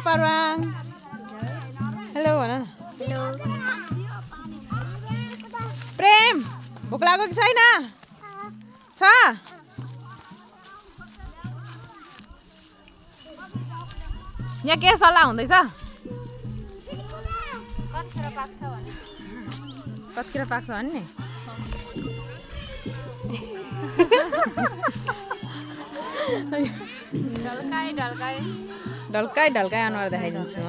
Parwang. Hello भन न। Hello प्रेम भोक लागेको छैन? छ? यहाँ के सल्लाह हुँदैछ? कतिखेर पाक्छ भन्ने? ढल्काई ढल्काई अनुहार देखाइदिन्छु म।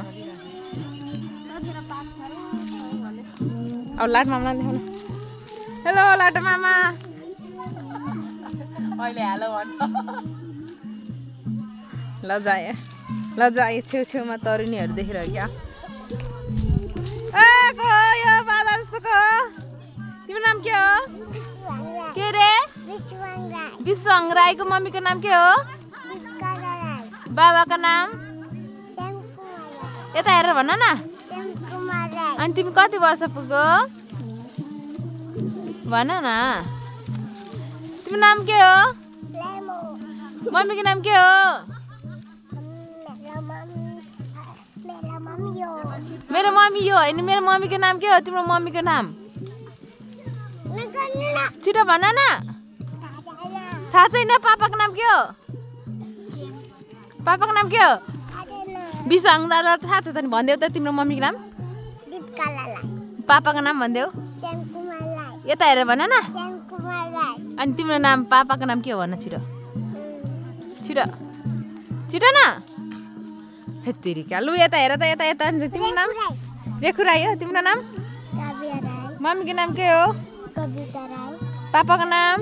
अब लाट मामालाई देखाउनु। हेलो लाटो मामा। अहिले हेलो भन्छ। ल जाए छेउछेउमा तरुनीहरू देखिरहेको क्या। को यो बादल जस्तो को? तिम्रो नाम के हो? के रे? विश्वाङ राईको मम्मीको नाम के हो? बाबाको नाम? यता हेरेर भन न। अनि तिमी कति वर्ष पुग्यो? भन न। तिम्रो नाम के हो? मम्मीको नाम के हो? मेरो मम्मी यो होइन, मेरो मम्मीको नाम के हो? तिम्रो मम्मीको नाम छिटो भन न। थाहा छैन? पापाको नाम के हो? पापाको नाम के हो? विश्वाङ दादा थाहा छ त नि? भनिदेऊ त तिम्रो मम्मीको नाम। पापाको नाम भनिदेऊ। यता हेरेर भन न। अनि तिम्रो नाम पापाको नाम के हो भन छिटो छिटो छिटो न। हेत्तेरिका लु यता हेर त यता यता। तिम्रो नाम? रेखु राई हो। तिम्रो नाम? मम्मीको नाम के हो? पापाको नाम?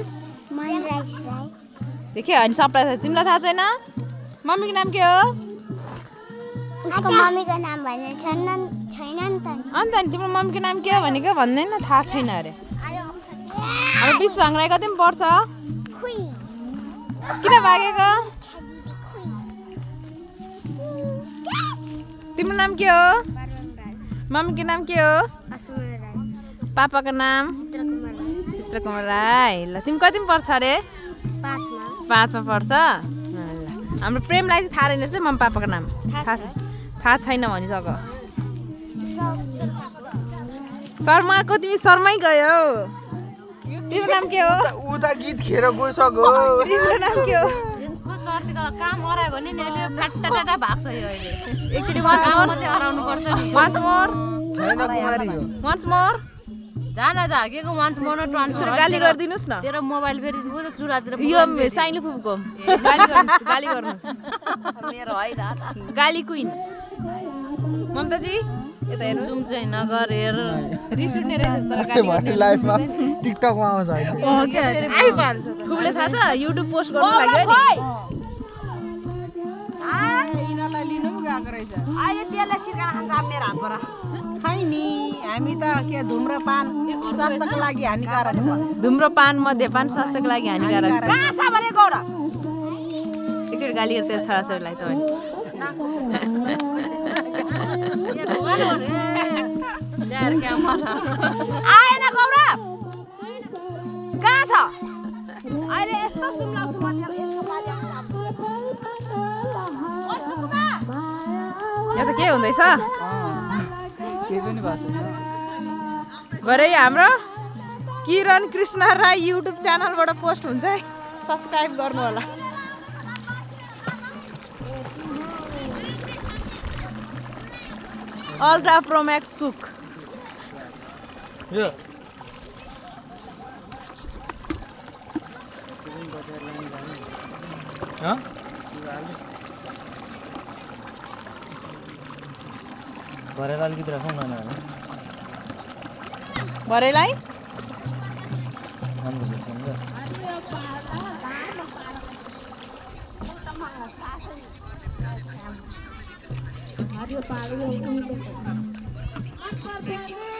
देखियो अनि सबलाई थाहा। तिमीलाई थाहा छैन? मम्मीको नाम के हो? उसको मम्मीको नाम भने छैन नि त। अन्त नि तिम्रो मम्मीको नाम के हो भनेको भन्दैन? थाहा छैन अरे। अब विश्वाङ राई कति पनि पढ्छ? किन भागेको? तिम्रो नाम के हो? मम्मीको नाम के हो? पापाको नाम? चित्रकुमार राई। ल तिमी कति पनि पढ्छ अरे? 5मा पढ्छ। ल हाम्रो प्रेमलाई चाहिँ थाहा रहेन रहेछ मम्मी पापाको नाम। थाहा छैन भनिसक। शर्माको तिमी शर्मै गयो। तिम्रो नाम के हो? उता गीत खेर गइसक्यो। तिम्रो नाम के हो? यसको चर्तीको काम हरायो भने नि यसले फ्याट्टाटा भाग्छ यो अहिले। एकचोटि once more मात्रै हराउनु पर्छ नि। once more छैन कुमारी हो। once more जान झाकेको वान्स मोनो ट्रान्सफर गाली गरिदिनुस् न। तेरो मोबाइल फेरि उता चुरातिर यो साइली फुपको गाली गर्नुस्। मेरो होइन गाली क्वीन ममताजी यता हेर्नु। जुम चाहिँ नगर हेर रिस उठ्ने रहेछ तर गाली गर्ने। लाइफमा टिकटकमा आउँछ अहिले। आइहाल्छ त। फुपले थाहा छ युट्युब पोस्ट गर्नु लाग्यो नि। यिनीहरूलाई लिनु पनि गएको रहेछ। अहिले त्यसलाई सिर्काना खान्छ मेरो हातबाट। खै नि हामी त के धुम्रपान स्वास्थ्यको लागि हानिकारक छ। धुम्रपान मध्यपान स्वास्थ्यको लागि हानिकारक छ। कहाँ छ भने गौडा एकचोटि गाली गर्छ छोराछोरीलाई त होइन। आएन गौरा कहाँ छ? अहिले यस्तो सुम्लाउँछु म यसको बाली यहाँ त के हुँदैछ? केही पनि भएको छैन। भरे हाम्रो किरण कृष्ण राई युट्युब च्यानलबाट पोस्ट हुन्छ है, सब्सक्राइब गर्नु होला। अल्ट्रा प्रो मैक्स कुक यो भरेर अलिकति राखौँ न। भरेलाई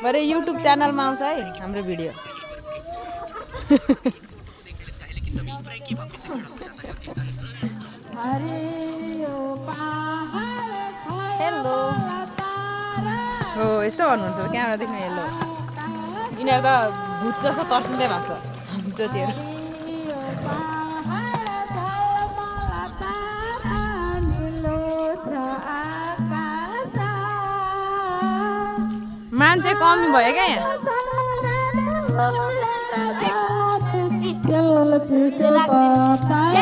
भरे युट्युब च्यानलमा आउँछ है हाम्रो भिडियो। हेलो हो यस्तो भन्नुहुन्छ क्यामेरा देख्नु। हेलो यिनीहरू त भूत जस्तो तर्सिँदै भएको छ ज्योतिहरू। कमी भयो क्या यहाँ चिसो बताई